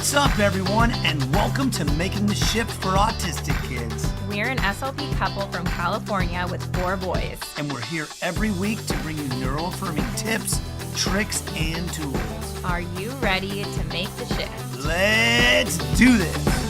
What's up, everyone, and welcome to Making the Shift for Autistic Kids. We're an SLP couple from California with 4 boys. And we're here every week to bring you neuroaffirming tips, tricks, and tools. Are you ready to make the shift? Let's do this.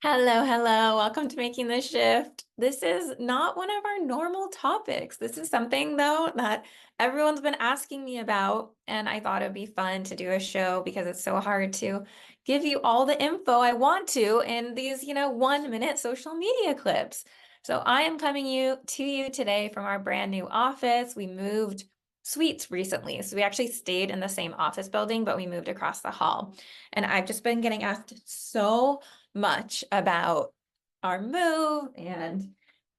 Hello. Welcome to Making the Shift. This is not one of our normal topics. This is something, though, that everyone's been asking me about, and I thought it'd be fun to do a show because it's so hard to give you all the info I want to in these, 1-minute social media clips. So I am coming to you today from our brand new office. We moved suites recently. So we actually stayed in the same office building, but we moved across the hall. And I've just been getting asked so much about our move and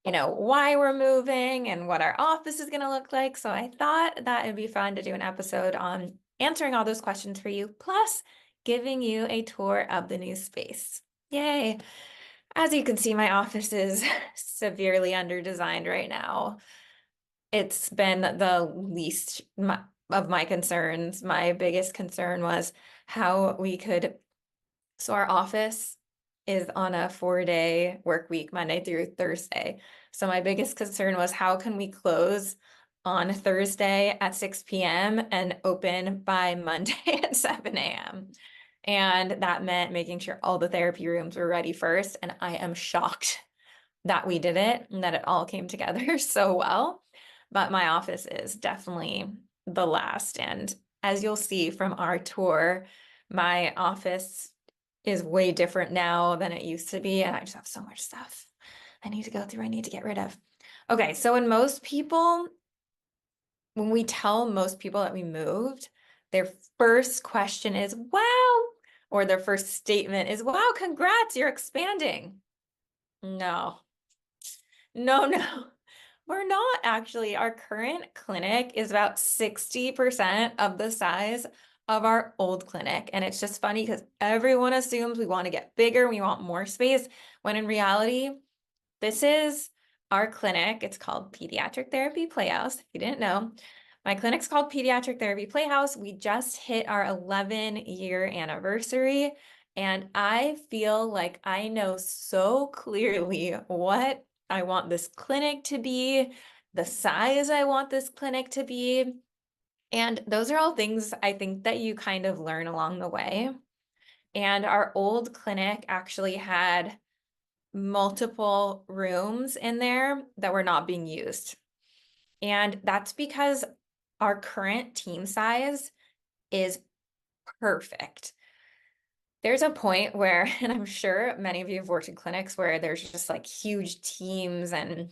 why we're moving and what our office is going to look like. So I thought that it'd be fun to do an episode on answering all those questions for you, plus giving you a tour of the new space. Yay. As you can see, my office is severely under-designed right now. It's been the least of my concerns. My biggest concern was how we could, so our office is on a 4-day work week, Monday through Thursday. So my biggest concern was how can we close on Thursday at 6 p.m. and open by Monday at 7 a.m. And that meant making sure all the therapy rooms were ready first. And I am shocked that we did it and that it all came together so well. But my office is definitely the last. And as you'll see from our tour, my office is way different now than it used to be. And I just have so much stuff I need to go through, I need to get rid of. Okay, so when we tell most people that we moved, their first question is, wow, or their first statement is, wow, congrats, you're expanding. No, we're not actually. Our current clinic is about 60% of the size of our old clinic. And it's just funny because everyone assumes we want to get bigger, we want more space, when in reality, this is our clinic. It's called Pediatric Therapy Playhouse. If you didn't know, my clinic's called Pediatric Therapy Playhouse. We just hit our 11-year anniversary, and I feel like I know so clearly what I want this clinic to be, the size I want this clinic to be. And those are all things I think that you kind of learn along the way. And our old clinic actually had multiple rooms in there that were not being used. And that's because our current team size is perfect. There's a point where, and I'm sure many of you have worked in clinics where there's just like huge teams and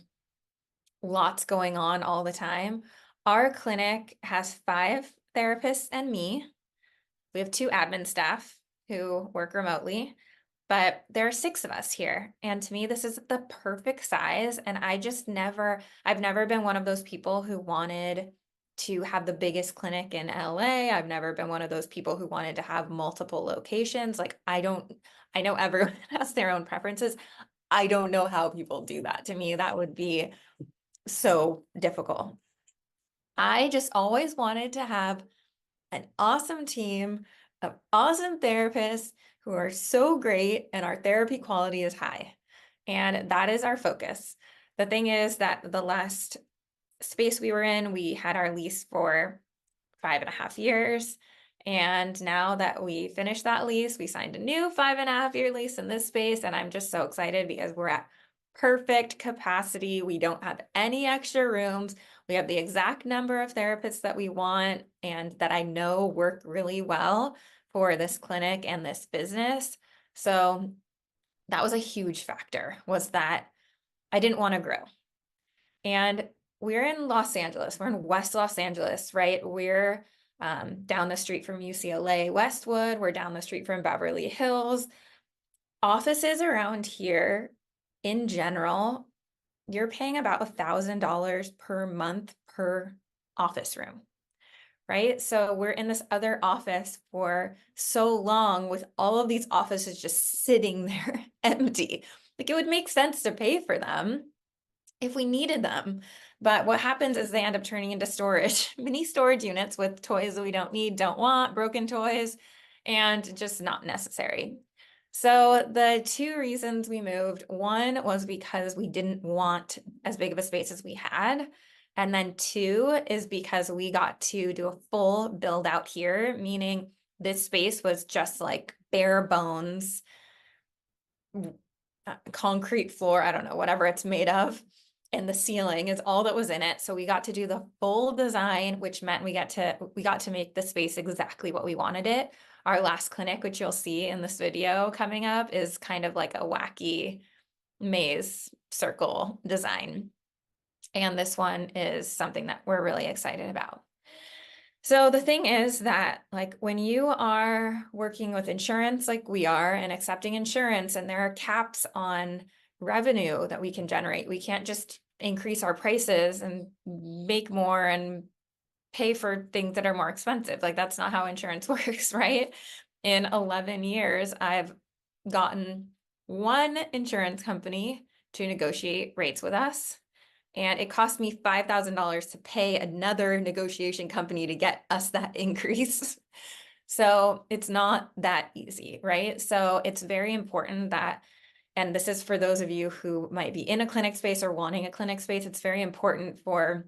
lots going on all the time. Our clinic has 5 therapists and me. We have 2 admin staff who work remotely, but there are 6 of us here. And to me, this is the perfect size. And I've never been one of those people who wanted to have the biggest clinic in LA. I've never been one of those people who wanted to have multiple locations. I know everyone has their own preferences. I don't know how people do that. To me, that would be so difficult. I just always wanted to have an awesome team of awesome therapists who are so great and our therapy quality is high. And that is our focus. The thing is that the last space we were in, we had our lease for 5.5 years. And now that we finished that lease, we signed a new 5.5-year lease in this space. And I'm just so excited because we're at perfect capacity. We don't have any extra rooms. We have the exact number of therapists that we want and that I know work really well for this clinic and this business. So that was a huge factor, was that I didn't want to grow. And we're in Los Angeles. We're in West Los Angeles, right? We're down the street from UCLA Westwood. We're down the street from Beverly Hills. Offices around here, in general, you're paying about $1,000 per month per office room, right? So we're in this other office for so long with all of these offices just sitting there empty. Like it would make sense to pay for them, if we needed them. But what happens is they end up turning into storage, mini storage units with toys that we don't need, don't want, broken toys, and just not necessary. So the two reasons we moved, one was because we didn't want as big of a space as we had. And then two is because we got to do a full build out here, meaning this space was just like bare bones, concrete floor, I don't know, whatever it's made of. And the ceiling is all that was in it. So we got to do the full design, which meant we got to make the space exactly what we wanted it. Our last clinic, which you'll see in this video coming up, is kind of like a wacky maze circle design. And this one is something that we're really excited about. So the thing is that, like, when you are working with insurance like we are and accepting insurance, and there are caps on revenue that we can generate, we can't just increase our prices and make more and pay for things that are more expensive. Like, that's not how insurance works, right? In 11 years, I've gotten one insurance company to negotiate rates with us. And it cost me $5,000 to pay another negotiation company to get us that increase. So it's not that easy, right? So it's very important that, and this is for those of you who might be in a clinic space or wanting a clinic space, it's very important for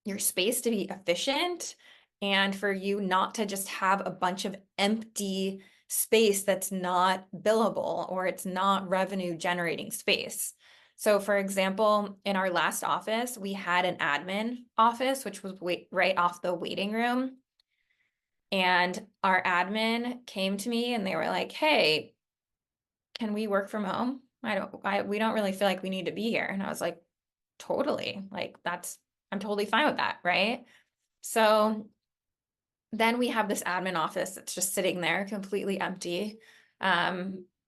your space to be efficient and for you not to just have a bunch of empty space that's not billable or it's not revenue generating space. So for example, in our last office, we had an admin office, which was right off the waiting room. And our admin came to me and they were like, hey, can we work from home? We don't really feel like we need to be here. And I was like, totally, like I'm totally fine with that, right? So then we have this admin office that's just sitting there completely empty.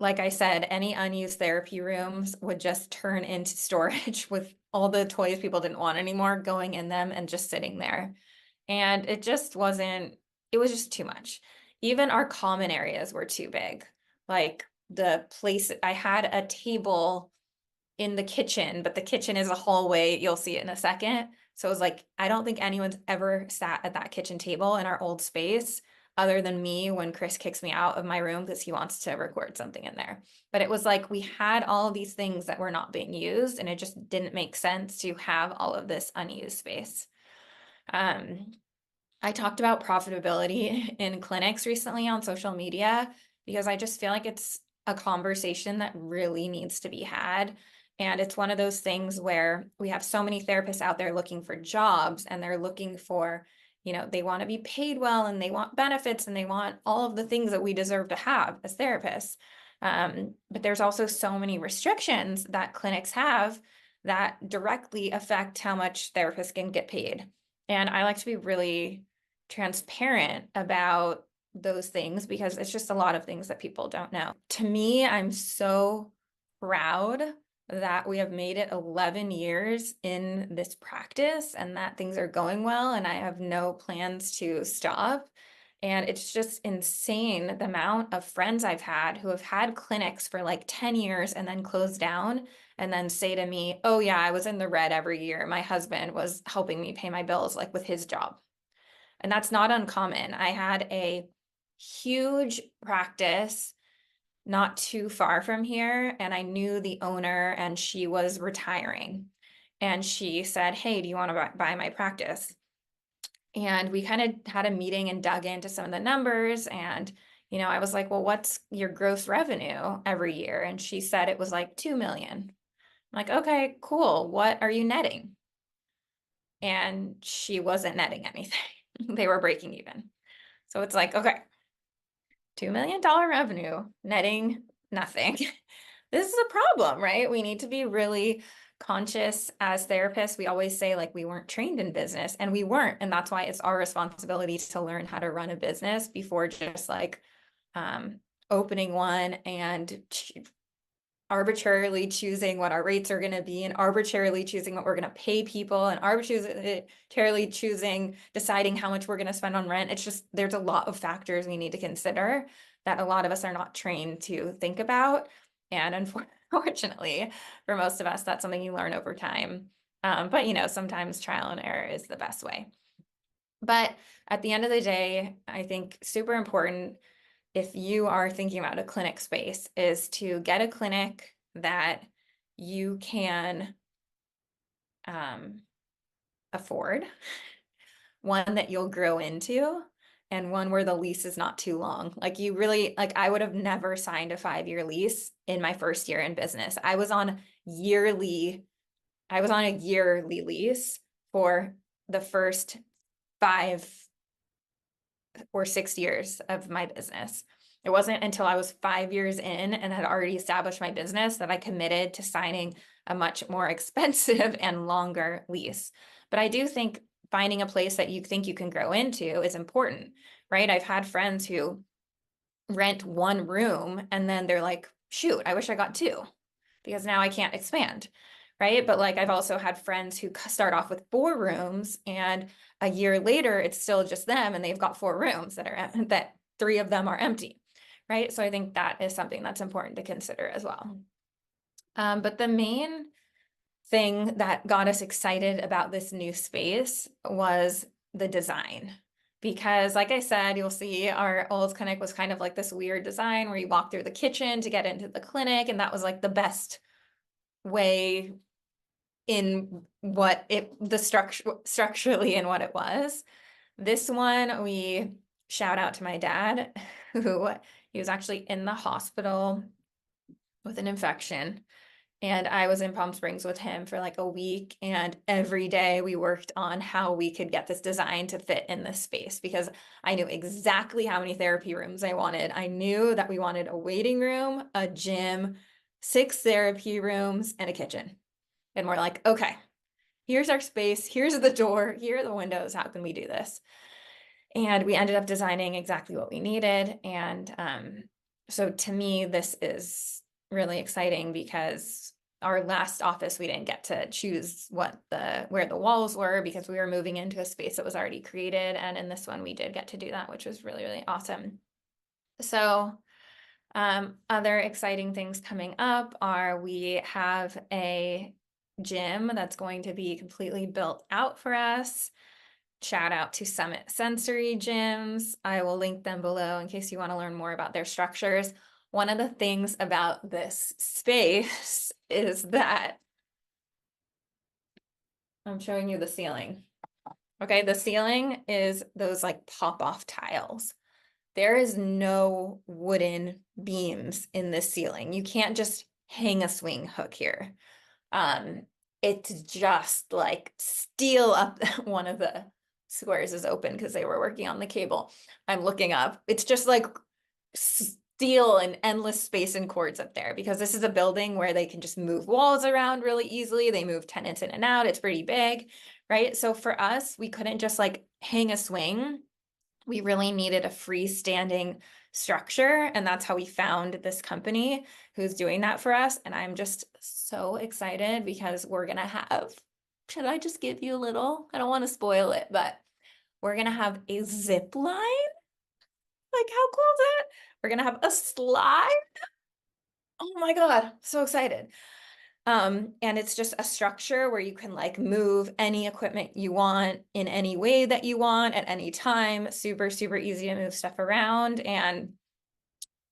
Like I said, any unused therapy rooms would just turn into storage with all the toys people didn't want anymore going in them and just sitting there. And it was just too much. Even our common areas were too big. Like the place, I had a table in the kitchen, but the kitchen is a hallway. You'll see it in a second. So it was like, I don't think anyone's ever sat at that kitchen table in our old space other than me when Chris kicks me out of my room because he wants to record something in there. But it was like we had all of these things that were not being used, and it just didn't make sense to have all of this unused space. I talked about profitability in clinics recently on social media because I just feel like it's a conversation that really needs to be had. And it's one of those things where we have so many therapists out there looking for jobs, and they're looking for, they want to be paid well, and they want benefits, and they want all of the things that we deserve to have as therapists. But there's also so many restrictions that clinics have that directly affect how much therapists can get paid. And I like to be really transparent about those things because it's just a lot of things that people don't know. To me, I'm so proud that we have made it 11 years in this practice and that things are going well, and I have no plans to stop. And it's just insane the amount of friends I've had who have had clinics for like 10 years and then close down and then say to me, oh yeah, I was in the red every year. My husband was helping me pay my bills like with his job. And that's not uncommon. I had a huge practice not too far from here, and I knew the owner, and she was retiring. And she said, hey, do you want to buy my practice? And we kind of had a meeting and dug into some of the numbers. And, I was like, well, what's your gross revenue every year? And she said it was like 2 million. I'm like, okay, cool. What are you netting? And she wasn't netting anything. They were breaking even. So it's like, okay, $2 million revenue, netting nothing. This is a problem, right? We need to be really conscious as therapists. We always say like we weren't trained in business, and we weren't. And that's why it's our responsibility to learn how to run a business before just like opening one and arbitrarily choosing what our rates are going to be and arbitrarily choosing what we're going to pay people and arbitrarily choosing deciding how much we're going to spend on rent. It's just, there's a lot of factors we need to consider that a lot of us are not trained to think about. And unfortunately, for most of us, that's something you learn over time. But you know, sometimes trial and error is the best way. But at the end of the day, I think super important if you are thinking about a clinic space is to get a clinic that you can afford, one that you'll grow into, and one where the lease is not too long. Like you really, like I would have never signed a 5-year lease in my first year in business. I was on a yearly lease for the first 5 or 6 years of my business. It wasn't until I was 5 years in and had already established my business that I committed to signing a much more expensive and longer lease. But I do think finding a place that you think you can grow into is important, right? I've had friends who rent one room and then they're like, shoot, I wish I got 2 because now I can't expand, right? But like I've also had friends who start off with 4 rooms and a year later it's still just them and they've got 4 rooms that 3 of them are empty, right? So I think that is something that's important to consider as well. But the main thing that got us excited about this new space was the design. Because like I said, you'll see our old clinic was kind of like this weird design where you walk through the kitchen to get into the clinic. And that was like the best way in what the structurally in what it was. This one, we shout out to my dad, who he was actually in the hospital with an infection. And I was in Palm Springs with him for like a week. And every day we worked on how we could get this design to fit in this space because I knew exactly how many therapy rooms I wanted. I knew that we wanted a waiting room, a gym, 6 therapy rooms, and a kitchen. And we're like, okay, here's our space. Here's the door. Here are the windows. How can we do this? And we ended up designing exactly what we needed. And so to me, this is really exciting because our last office, we didn't get to choose where the walls were because we were moving into a space that was already created. And in this one, we did get to do that, which was really, really awesome. So other exciting things coming up are we have a gym that's going to be completely built out for us. Shout out to Summit Sensory Gyms. I will link them below in case you want to learn more about their structures. One of the things about this space is that I'm showing you the ceiling. Okay, the ceiling is those like pop-off tiles. There is no wooden beams in this ceiling. You can't just hang a swing hook here. It's just like steel up. One of the squares is open because they were working on the cable. I'm looking up. It's just like steel and endless space and cords up there because this is a building where they can just move walls around really easily. They move tenants in and out. It's pretty big, right? So for us, we couldn't just like hang a swing. We really needed a freestanding structure. And that's how we found this company who's doing that for us. And I'm just so excited because we're going to have, should I just give you a little? I don't want to spoil it, but we're going to have a zip line. Like, how cool is it? We're going to have a slide. Oh my God, so excited. And it's just a structure where you can like move any equipment you want in any way that you want at any time. Super, super easy to move stuff around. And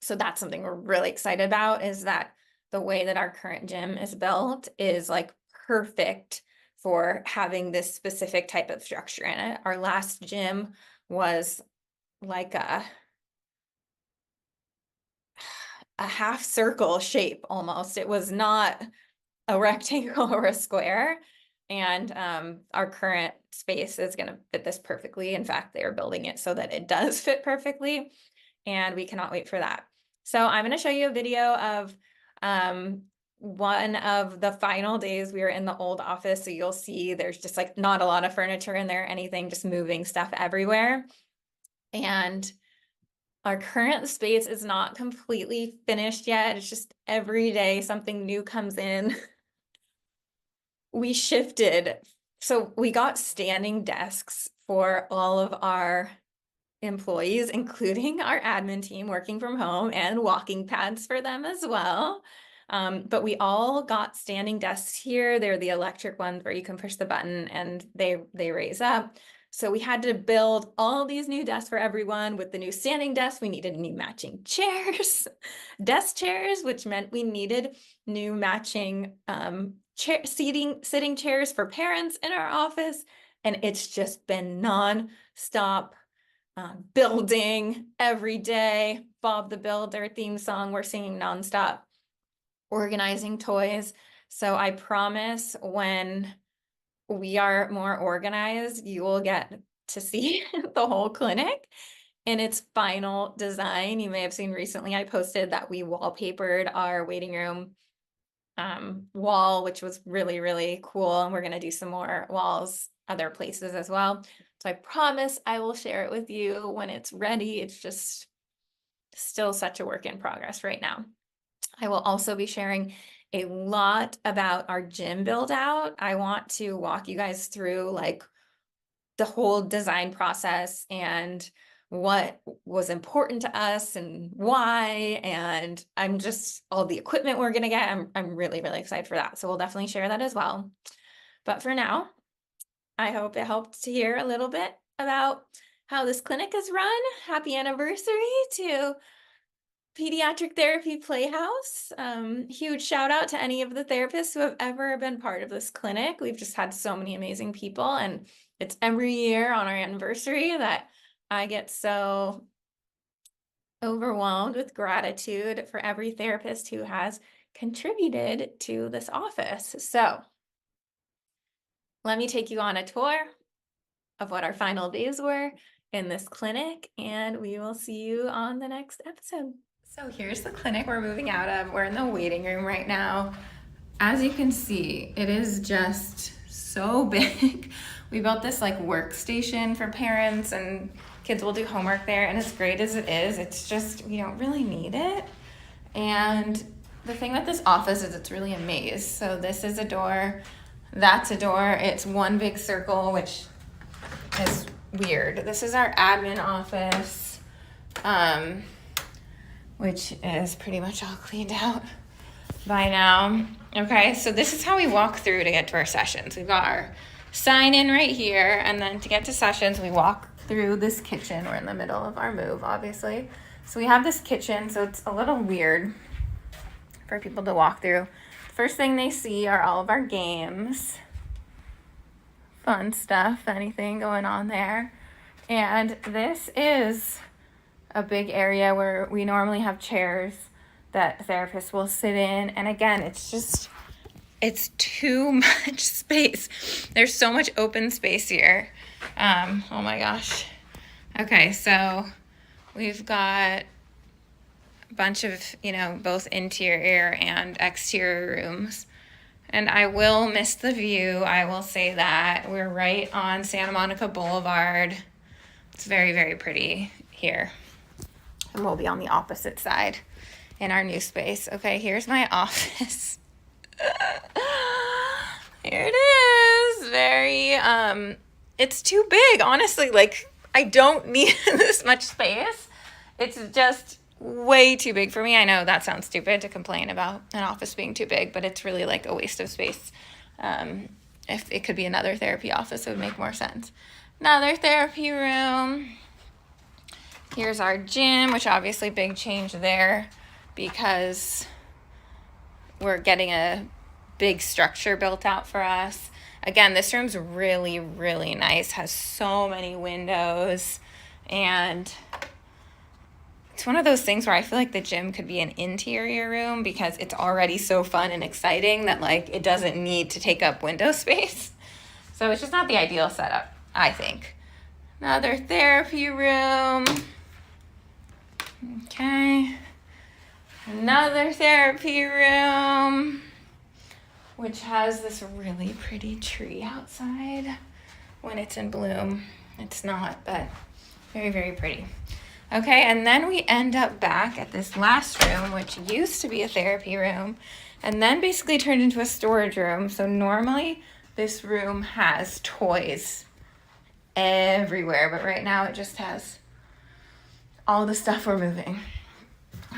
so that's something we're really excited about is that the way that our current gym is built is like perfect for having this specific type of structure in it. Our last gym was like a half circle shape almost. It was not a rectangle or a square. And our current space is going to fit this perfectly. In fact, they are building it so that it does fit perfectly. And we cannot wait for that. So I'm going to show you a video of one of the final days we were in the old office. So you'll see there's just like not a lot of furniture in there, anything, just moving stuff everywhere. And our current space is not completely finished yet. It's just every day something new comes in. We shifted. So we got standing desks for all of our employees, including our admin team working from home, and walking pads for them as well. But we all got standing desks here. They're the electric ones where you can push the button and they raise up. So we had to build all these new desks for everyone. With the new standing desks, we needed new matching chairs, desk chairs, which meant we needed new matching sitting chairs for parents in our office. And it's just been non-stop building every day. Bob the Builder theme song we're singing nonstop. Organizing toys. So I promise when we are more organized, you will get to see the whole clinic in its final design. You may have seen recently I posted that we wallpapered our waiting room wall, which was really, really cool. And we're going to do some more walls other places as well. So I promise I will share it with you when it's ready. It's just still such a work in progress right now. I will also be sharing a lot about our gym build out. I want to walk you guys through like the whole design process and what was important to us and why, and I'm just all the equipment we're gonna get. I'm really, really excited for that. So we'll definitely share that as well. But for now, I hope it helped to hear a little bit about how this clinic is run. Happy anniversary to Pediatric Therapy Playhouse. Huge shout out to any of the therapists who have ever been part of this clinic. We've just had so many amazing people, and it's every year on our anniversary that I get so overwhelmed with gratitude for every therapist who has contributed to this office. So let me take you on a tour of what our final days were in this clinic, and we will see you on the next episode. So here's the clinic we're moving out of. We're in the waiting room right now. As you can see, it is just so big. We built this like workstation for parents, and kids will do homework there. And as great as it is, it's just, we don't really need it. And the thing with this office is it's really a maze. So this is a door, that's a door. It's one big circle, which is weird. This is our admin office, which is pretty much all cleaned out by now. Okay, so this is how we walk through to get to our sessions. We've got our sign in right here, and then to get to sessions, we walk through this kitchen. We're in the middle of our move, obviously. So we have this kitchen, so it's a little weird for people to walk through. First thing they see are all of our games. Fun stuff, anything going on there. And this is a big area where we normally have chairs that therapists will sit in. And again, it's too much space. There's so much open space here. Oh my gosh. Okay, so we've got a bunch of, both interior and exterior rooms. And I will miss the view. I will say that. We're right on Santa Monica Boulevard. It's very, very pretty here. And we'll be on the opposite side in our new space. Okay, here's my office. Here it is. It's too big, honestly. Like, I don't need this much space. It's just way too big for me. I know that sounds stupid to complain about an office being too big, but it's really like a waste of space. If it could be another therapy office, it would make more sense. Another therapy room. Here's our gym, which obviously big change there because we're getting a big structure built out for us. Again, this room's really, really nice, has so many windows, and it's one of those things where I feel like the gym could be an interior room because it's already so fun and exciting that like it doesn't need to take up window space. So it's just not the ideal setup, I think. Another therapy room. Okay. Another therapy room, which has this really pretty tree outside when it's in bloom. It's not, but very, very pretty. Okay, and then we end up back at this last room, which used to be a therapy room, and then basically turned into a storage room. So normally this room has toys everywhere, but right now it just has all the stuff we're moving.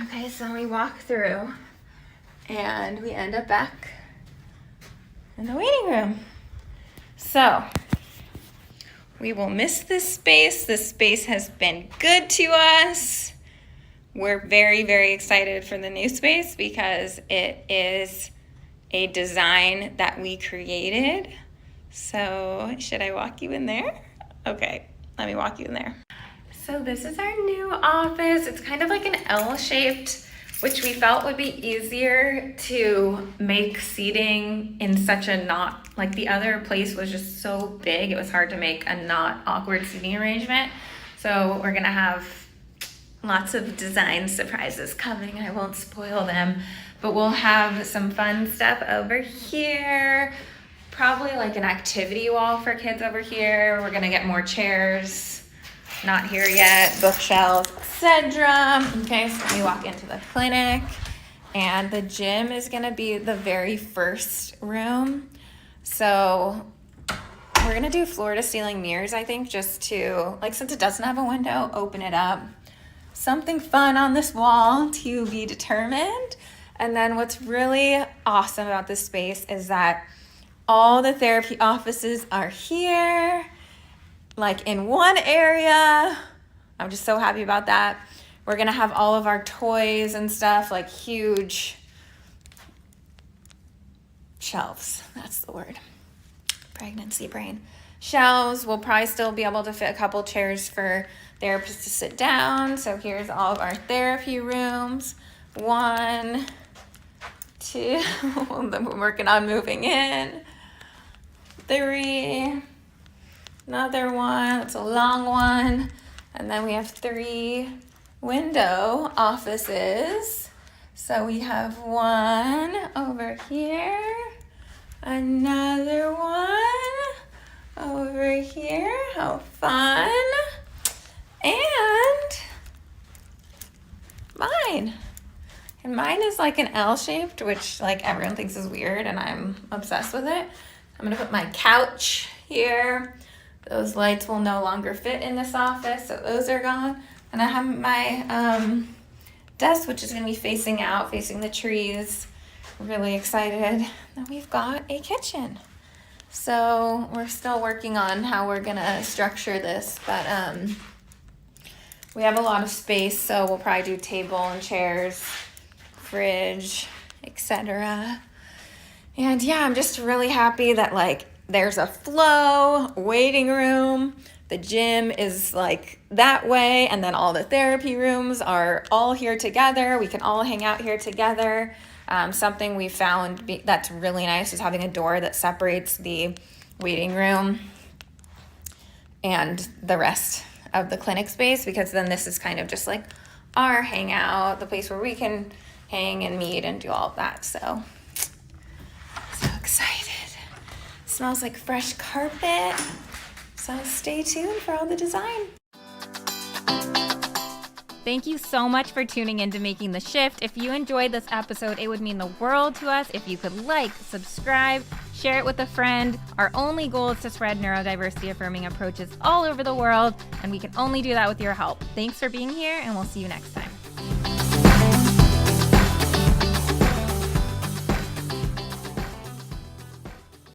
Okay, so we walk through, and we end up back in the waiting room. So we will miss this space. This space has been good to us. We're very, very excited for the new space because it is a design that we created. So should I walk you in there? Okay, let me walk you in there. So this is our new office. It's kind of like an L-shaped, which we felt would be easier to make seating in such a not, like the other place was just so big, it was hard to make a not awkward seating arrangement. So we're gonna have lots of design surprises coming. I won't spoil them, but we'll have some fun stuff over here. Probably like an activity wall for kids over here. We're gonna get more chairs, not here yet, bookshelves, etc. Okay, so we walk into the clinic, and the gym is gonna be the very first room. So we're gonna do floor to ceiling mirrors, I think, just to, like, since it doesn't have a window, open it up. Something fun on this wall to be determined. And then what's really awesome about this space is that all the therapy offices are here, like in one area. I'm just so happy about that. We're gonna have all of our toys and stuff, like huge shelves. That's the word. Pregnancy brain. Shelves. We'll probably still be able to fit a couple chairs for therapists to sit down. So here's all of our therapy rooms. 1, 2, we're working on moving in. 3, another one, it's a long one. And then we have 3 window offices. So we have one over here, another one over here, how fun, and mine. And mine is like an L-shaped, which like everyone thinks is weird, and I'm obsessed with it. I'm gonna put my couch here. Those lights will no longer fit in this office, so those are gone. And I have my desk, which is gonna be facing out, facing the trees. Really excited. Then we've got a kitchen. So we're still working on how we're gonna structure this, but we have a lot of space, so we'll probably do table and chairs, fridge, etc. And yeah, I'm just really happy that like there's a flow, waiting room, the gym is like that way, and then all the therapy rooms are all here together. We can all hang out here together. Something we found that's really nice is having a door that separates the waiting room and the rest of the clinic space, because then this is kind of just like our hangout, the place where we can hang and meet and do all of that. So excited. Smells like fresh carpet. So stay tuned for all the design. Thank you so much for tuning in to Making the Shift. If you enjoyed this episode, it would mean the world to us if you could like, subscribe, share it with a friend. Our only goal is to spread neurodiversity affirming approaches all over the world, and we can only do that with your help. Thanks for being here, and we'll see you next time.